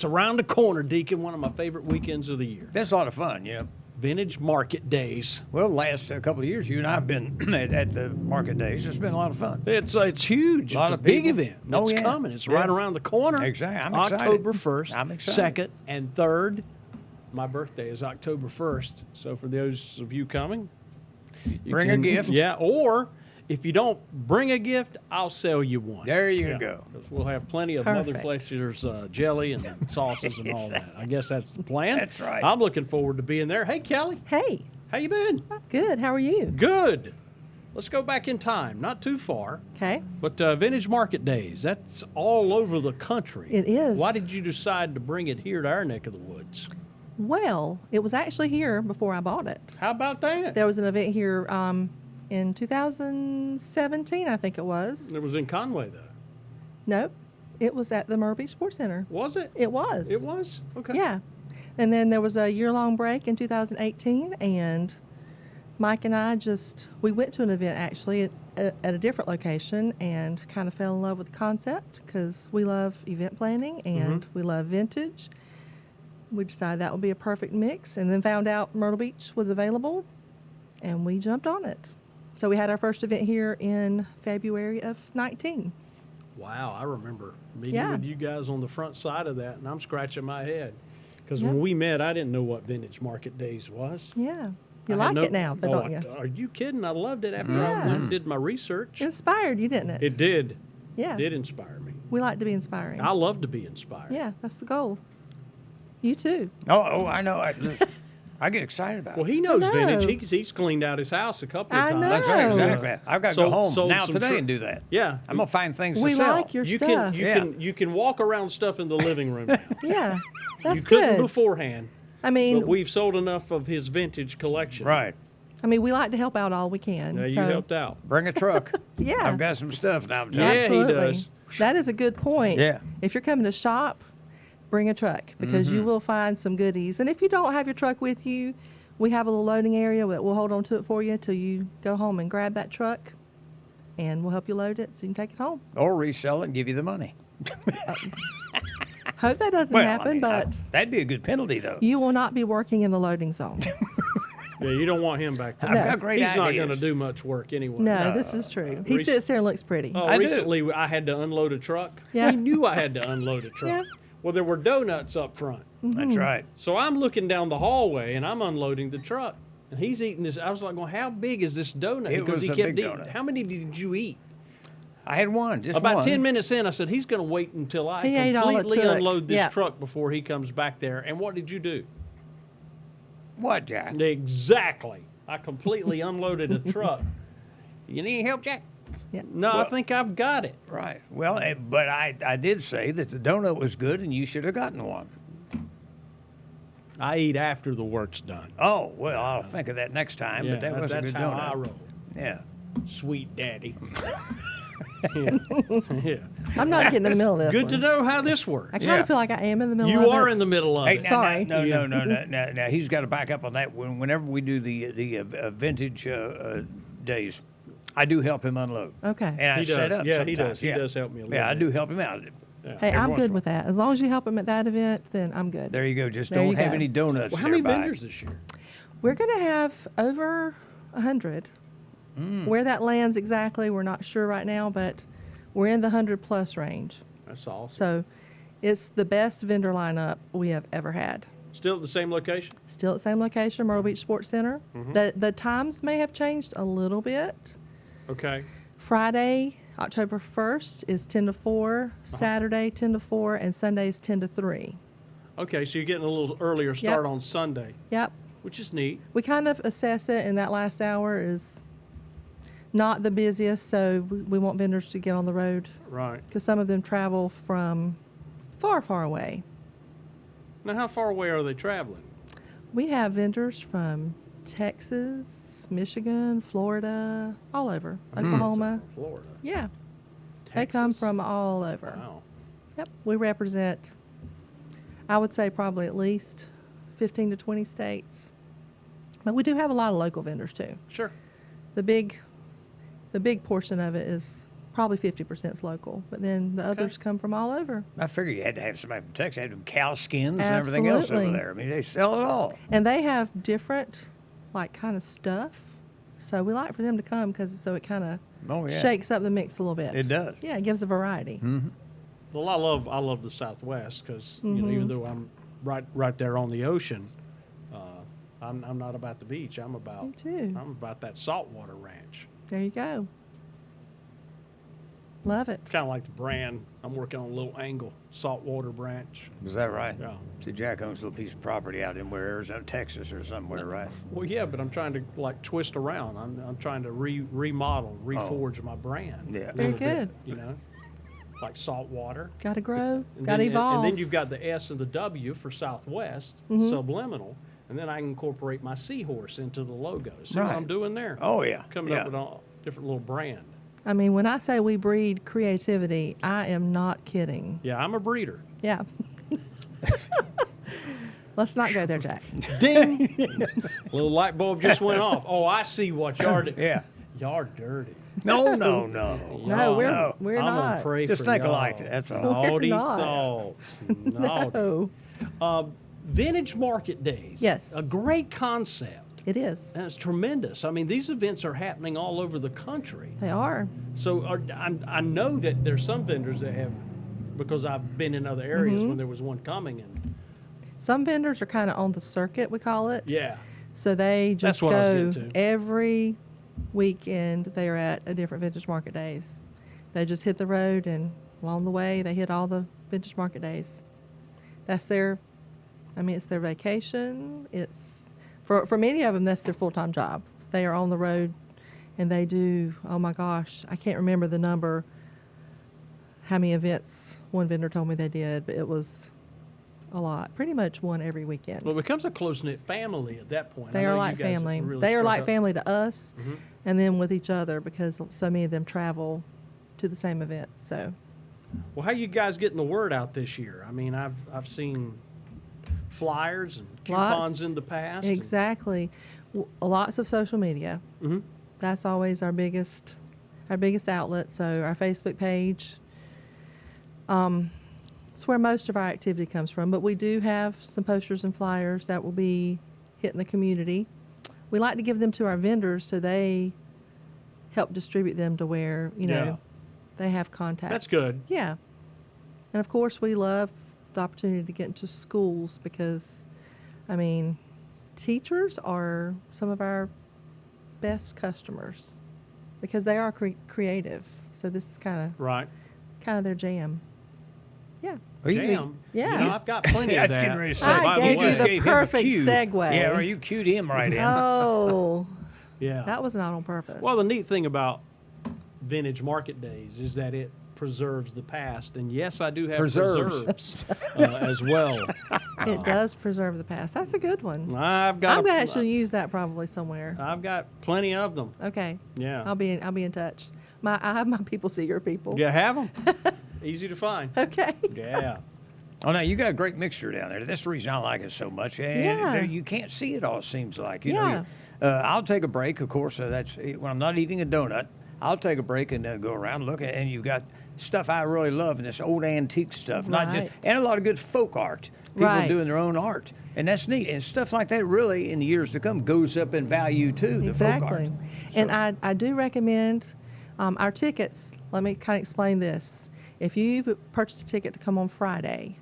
It's around the corner, Deacon. One of my favorite weekends of the year. That's a lot of fun, Vintage Market Days. Well, the last couple of years, you and I have been at the market days. It's been a lot of fun. It's huge. It's a big event. It's coming. It's right around the corner. Exactly. I'm excited. October 1st. I'm excited. 2nd and 3rd. My birthday is October 1st. So for those of you coming, bring a gift. Yeah, or if you don't bring a gift, I'll sell you one. There you go. We'll have plenty of Mother Fletcher's jelly and sauces and all that. I guess that's the plan. That's right. I'm looking forward to being there. Hey, Kelly. Hey. How you been? Good. How are you? Good. Let's go back in time. Not too far. Okay. But Vintage Market Days, that's all over the country. It is. Why did you decide to bring it here to our neck of the woods? Well, it was actually here before I bought it. How about that? There was an event here in 2017, I think it was. It was in Conway, though. Nope. It was at the Myrtle Beach Sports Center. Was it? It was. It was? Okay. Yeah. And then there was a year-long break in 2018, and Mike and I we went to an event, actually, at a different location and kind of fell in love with the concept because we love event planning and we love vintage. We decided that would be a perfect mix, and then found out Myrtle Beach was available, and we jumped on it. So we had our first event here in February of 19. Wow, I remember meeting with you guys on the front side of that, and I'm scratching my head. Because when we met, I didn't know what Vintage Market Days was. Yeah. You like it now, though, don't you? Are you kidding? I loved it after I went and did my research. It inspired you, didn't it? It did. Yeah. It did inspire me. We like to be inspiring. I love to be inspired. Yeah, that's the goal. You too. Oh, I know. I get excited about it. Well, he knows vintage. He's cleaned out his house a couple of I times. know. That's right, exactly. I've got to go home now today and do that. Yeah. I'm going to find things to We sell. like your You stuff. you can walk around stuff in the living room now. Yeah, that's You couldn't good. beforehand. I mean, But we've sold enough of his vintage collection. Right. we like to help out all we can. Yeah, you so, helped out. Bring a truck. Yeah. I've got some stuff now. I'm telling you. Yeah, Absolutely. he does. That is a good point. Yeah. If you're coming to shop, bring a truck because you will find some goodies. And if you don't have your truck with you, we have a little loading area that we'll hold on to it for you till you go home and grab that truck, and we'll help you load it so you can take it home. Or resell it and give you the money. Hope that doesn't happen, but that'd be a good penalty, though. you will not be working in the loading zone. Yeah, you don't want him back there. I've got great He's ideas. not going to do much work anyway. No, this is true. He sits there and looks pretty. Oh, recently I had to unload a truck. Yeah. He knew I had to unload a truck. Yeah. Well, there were donuts up front. That's right. So I'm looking down the hallway and I'm unloading the truck. And he's eating this. I was like, well, how big is this donut? It was he a kept big eating. donut. How many did you eat? I had one, just About one. 10 minutes in, I said, he's going to wait until I He ate all it completely took. unload this Yeah. truck before he comes back there. And what did you do? What, Jack? Exactly. I completely unloaded a truck. You need any help, Jack? Yeah. No, I think I've got it. Right. Well, but I did say that the donut was good and you should have gotten one. I eat after the work's done. Oh, well, I'll think of that next time, Yeah, but that was a that's good how donut. I roll. Yeah. Sweet daddy. Yeah. Yeah. I'm not getting in the middle of this. Good to one. know how this works. I kind of feel like I am in the middle of it. You are in the middle of Hey, it. now- Sorry. No. He's got to back up on that. Whenever we do the vintage days, I do help him unload. Okay. And I He set does. up Yeah, sometimes. he does. He does help me a little Yeah, I bit. do help him out. Hey, Every I'm once in good a with that. As long as you help him at that event, then I'm good. There you go. Just There don't you have go. any donuts Well, how many nearby. vendors this year? We're going to have over 100. Where that lands exactly, we're not sure right now, but we're in the 100-plus range. That's awesome. So it's the best vendor lineup we have ever had. Still at the same location? Still at the same location, Myrtle Beach Sports Center. The times may have changed a little bit. Okay. Friday, October 1st is 10 to 4, Saturday 10 to 4, and Sunday's 10 to 3. Okay, so you're getting a little earlier start on Sunday, Yep. which is neat. We kind of assess it, and that last hour is not the busiest, so we want vendors to get on the road Right. because some of them travel from far, far away. Now, how far away are they traveling? We have vendors from Texas, Michigan, Florida, all over, Oklahoma. Florida. Yeah. They come Texas? from all over. Wow. Yep. We represent, I would say, probably at least 15 to 20 states. But we do have a lot of local vendors too. Sure. The big portion of it is probably 50% is local, but then the others come from all over. I figured you had to have somebody from Texas. They had them cow skins and everything else over Absolutely. there. I mean, they sell it all. And they have different, like, kind of stuff. So we like for them to come because so it kind of shakes up the mix a little bit. It does. Yeah, it gives a variety. Mm-hmm. Well, I love the Southwest because you know, even though I'm right there on the ocean, I'm not about the beach. Me too. I'm about that saltwater ranch. There you go. Love it. Kind of like the brand. I'm working on a little angle saltwater branch. Is that right? Yeah. See, Jack owns a little piece of property out in where Arizona, Texas, or somewhere, right? Well, yeah, but I'm trying to like twist around. I'm trying to remodel, reforge my brand. Yeah. Very good. You know, like saltwater. Got to grow. And Got to then- evolve. And then you've got the S and the W for Southwest, subliminal. And then I can incorporate my seahorse into the logo. See what Right. I'm doing there? Oh, yeah. Coming Yeah. up with a different little brand. I mean, when I say we breed creativity, I am not kidding. Yeah, I'm a breeder. Yeah. Let's not go there, Jack. Ding! Little light bulb just went off. Oh, I see what y'all do. Yeah. Y'all dirty. No. No, we're I'm not. gonna pray Just for think y'all. alike, that's all. Naughty not. thoughts. Naughty. Oh, Vintage Market Days. Yes. A great concept. it is. And it's tremendous. I mean, these events are happening all over the country. They are. So I know that there's some vendors that have, because I've been in other areas when there was one coming. And Some vendors are kind of on the circuit, we call it. yeah. So they That's just what I was go getting to. every weekend. They are at a different vintage market days. They just hit the road, and along the way, they hit all the vintage market days. That's their, I mean, it's their vacation. It's for many of them, that's their full-time job. They are on the road, and they do. Oh my gosh, I can't remember the number. How many events one vendor told me they did, but it was a lot. Pretty much one every weekend. Well, it becomes a close-knit family at that point. I They know are you like guys family. really They are struck like up- family to us, and then with each other because so many of them travel to the same events. So Well, how you guys getting the word out this year? I mean, I've seen flyers and coupons Lots. in the past. and- exactly, lots of social media. That's always our biggest outlet. So our Facebook page. It's where most of our activity comes from, but we do have some posters and flyers that will be hitting the community. We like to give them to our vendors so they help distribute them to where, you know, Yeah. they have contacts. That's good. Yeah. And of course, we love the opportunity to get into schools because, I mean, teachers are some of our best customers because they are creative. So this is kind Right. of their jam. Yeah. Are you Jam. Yeah. You know, I've got plenty I of was that. getting ready to say. I by gave way, you the gave him a perfect cue. segue. Yeah, or you cued him right in. Oh, Yeah. that was not on purpose. Well, the neat thing about Vintage Market Days is that it preserves the past, and yes, I do have Preserves. preserves as well. it does preserve the past. That's a good one. I've got. I'm going to actually use that probably somewhere. I've got plenty of them. Okay. Yeah. I'll be in touch. I have my people see your people. You have them. Easy to find. Okay. Yeah. Oh, now you got a great mixture down there. That's the reason I like it so much. And Yeah. you can't see it all. It seems like you Yeah. know. I'll take a break, of course. That's when I'm not eating a donut. I'll take a break and go around, look at, and you've got stuff I really love, and this old antique stuff, not just, Right. and a lot of good folk art. People Right. doing their own art, and that's neat. And stuff like that, really, in the years to come, goes up in value too. The folk art. Exactly. And I do recommend our tickets. Let me kind of explain this. If you've purchased a ticket to come on Friday,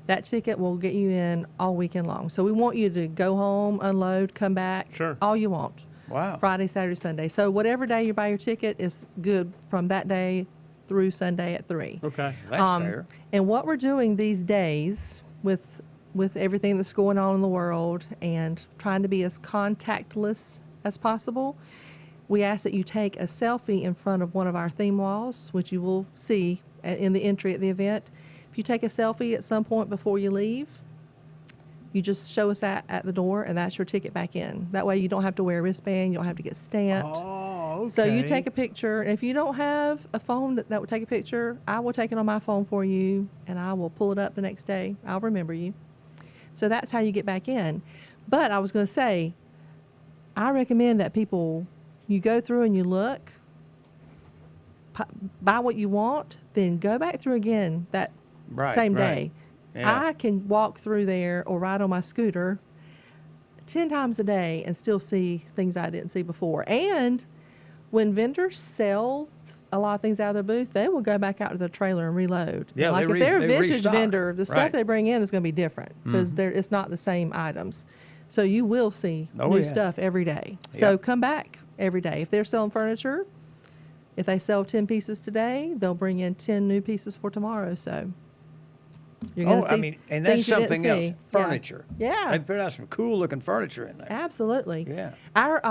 that ticket will get you in all weekend long. So we want you to go home, unload, come back, Sure. all you want. Wow. Friday, Saturday, Sunday. So whatever day you buy your ticket is good from that day through Sunday at 3. Okay. That's fair. And what we're doing these days with everything that's going on in the world and trying to be as contactless as possible, we ask that you take a selfie in front of one of our theme walls, which you will see in the entry at the event. If you take a selfie at some point before you leave, you just show us that at the door, and that's your ticket back in. That way you don't have to wear a wristband, you don't have to get stamped. Oh, okay. So you take a picture. If you don't have a phone that would take a picture, I will take it on my phone for you, and I will pull it up the next day. I'll remember you. So that's how you get back in. But I was going to say, I recommend that people, you go through and you look, buy what you want, then go back through again that same day. Yeah. I can walk through there or ride on my scooter 10 times a day and still see things I didn't see before. And when vendors sell a lot of things out of their booth, they will go back out to the trailer and reload. Yeah, like if they're a vintage restock. vendor, the stuff Right. they bring in is going to be different because it's not the same items. So you will see new stuff every day. So come back every day. If they're selling furniture, if they sell 10 pieces today, they'll bring in 10 new pieces for tomorrow. So you're going to see and that's things you didn't something else. see. Furniture. Yeah. They put out some cool looking furniture in there. Absolutely. Yeah. Our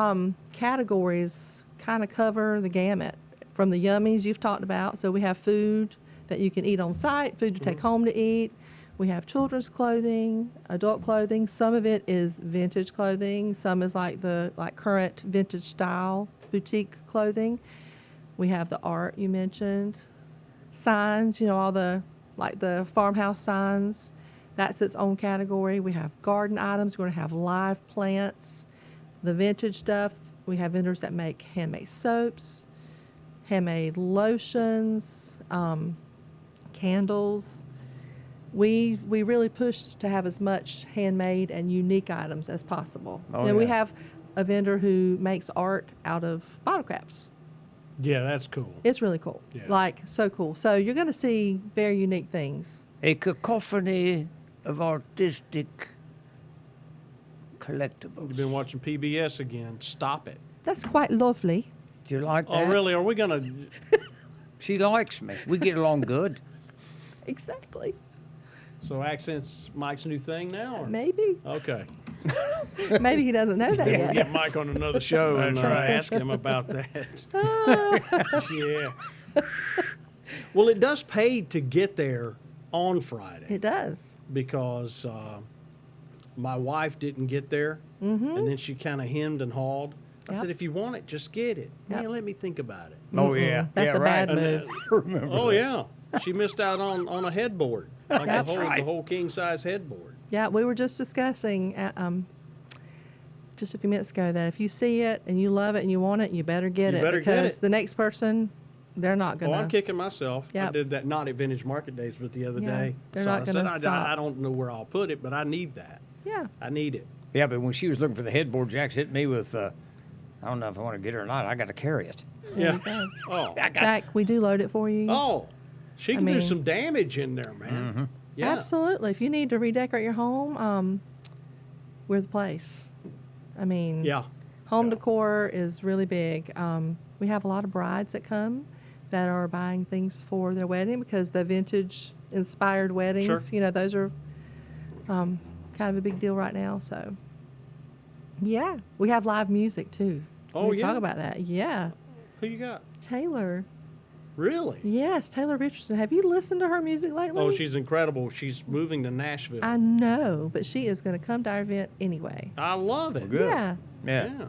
categories kind of cover the gamut from the yummies you've talked about. So we have food that you can eat on site, food to take home to eat. We have children's clothing, adult clothing. Some of it is vintage clothing. Some is like current vintage style boutique clothing. We have the art you mentioned, signs. All the farmhouse signs. That's its own category. We have garden items. We're going to have live plants, the vintage stuff. We have vendors that make handmade soaps, handmade lotions, candles. We really push to have as much handmade and unique items as possible. And we have a vendor who makes art out of bottle caps. Yeah, that's cool. It's really cool. Yeah. So cool. So you're going to see very unique things. A cacophony of artistic collectibles. You've been watching PBS again. Stop it. That's quite lovely. Do you like that? Oh, really? Are we going to... She likes me. We get along good. Exactly. So accents Mike's new thing now? Or? Maybe. Okay. Maybe he doesn't know that We'll yet. get Mike on another show and That's right. ask him about that. Yeah. Well, it does pay to get there on Friday. It does. Because my wife didn't get there, and then she kind of hemmed and hawed. I said, if you want it, just get it. Yep. Man, let me think about it. Oh, yeah. That's a right. bad move. Remember Oh, that. yeah. She missed out on a headboard, like That's the whole king-size headboard. Yeah, we were just discussing just a few minutes ago that if you see it and you love it and you want it, you better get You it better get because it. the next person, they're not going Oh, to. I'm kicking myself. I Yep. did that not at Vintage Market Days, but the other day. they're So not I gonna said, stop. I don't know where I'll put it, but I need that. Yeah. I need it. Yeah, but when she was looking for the headboard, Jack's hit me with, I don't know if I want to get her or not. I got to carry it. Yeah. You go. Oh. Jack, we do load it for you. Oh. She can do mean- some damage in there, man. Yeah. Absolutely. If you need to redecorate your home, we're the place. I mean, Yeah. home decor is really big. We have a lot of brides that come that are buying things for their wedding because the vintage inspired weddings, Sure. Those are kind of a big deal right now. So, yeah, we have live music too. Oh, we yeah? talk about that. Yeah, Who you got? Taylor. Really? Yes, Taylor Richardson. Have you listened to her music lately? Oh, she's incredible. She's moving to Nashville. I know, but she is going to come to our event anyway. I love it. Good. Yeah, Yeah. Yeah.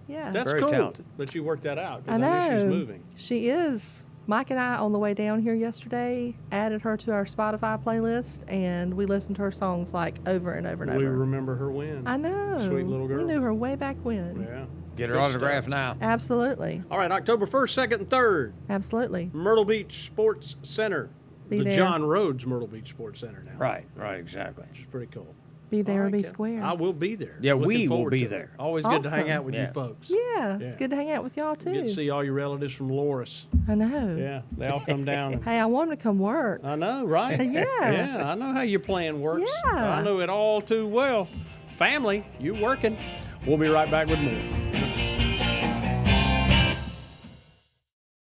yeah. That's Very cool talented. that you worked that out. 'Cause I know. knew she's moving. She is. Mike and I, on the way down here yesterday, added her to our Spotify playlist, and we listened to her songs like over and over and We over. remember her win. I know. Sweet little girl. We knew her way back when. Yeah. Get her Good autograph stuff. now. Absolutely. All right, October 1st, 2nd, and 3rd, Absolutely. Myrtle Beach Sports Center. Be the there. John Rhodes Myrtle Beach Sports Center now. Right, exactly. Which is pretty cool. Be there or All be right, Ken. square. I will be there. Yeah, Looking we will forward be to it. there. Always good to hang Awesome. out with you Yeah. folks. Yeah, it's Yeah. good to hang out with y'all Get too. to see all your relatives from Loris. I know. Yeah, they all come down. and- Hey, I want them to come work. I know, right? Yes. Yeah, I know how your plan works. Yeah. I know it all too well. Family, you working. We'll be right back with more.